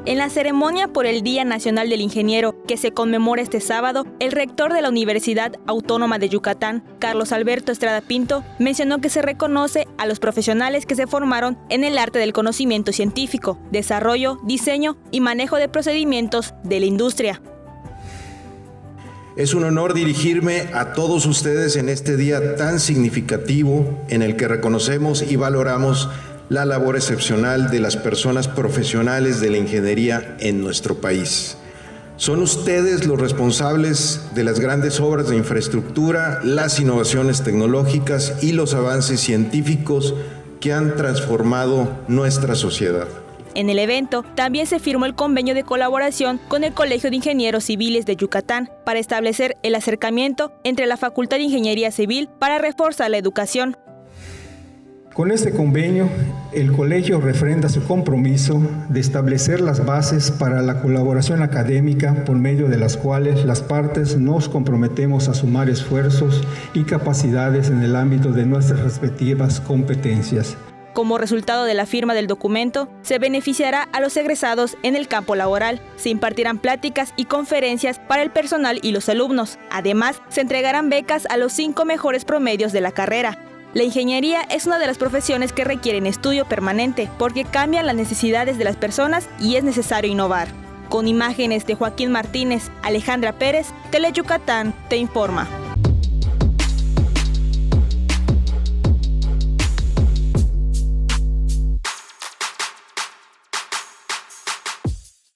En la ceremonia por el Día Nacional del Ingeniero, que se conmemora este sábado, el rector de la Universidad Autónoma de Yucatán, Carlos Alberto Estrada Pinto, mencionó que se reconoce a los profesionales que se formaron en el arte del conocimiento científico, desarrollo, diseño y manejo de procedimientos de la industria. Es un honor dirigirme a todos ustedes en este día tan significativo en el que reconocemos y valoramos la labor excepcional de las personas profesionales de la ingeniería en nuestro país. Son ustedes los responsables de las grandes obras de infraestructura, las innovaciones tecnológicas y los avances científicos que han transformado nuestra sociedad. En el evento también se firmó el convenio de colaboración con el Colegio de Ingenieros Civiles de Yucatán para establecer el acercamiento entre la Facultad de Ingeniería Civil para reforzar la educación. Con este convenio, el colegio refrenda su compromiso de establecer las bases para la colaboración académica por medio de las cuales las partes nos comprometemos a sumar esfuerzos y capacidades en el ámbito de nuestras respectivas competencias. Como resultado de la firma del documento, se beneficiará a los egresados en el campo laboral. Se impartirán pláticas y conferencias para el personal y los alumnos. Además, se entregarán becas a los 5 mejores promedios de la carrera. La ingeniería es una de las profesiones que requieren estudio permanente porque cambian las necesidades de las personas y es necesario innovar. Con imágenes de Joaquín Martínez, Alejandra Pérez, Teleyucatán te informa.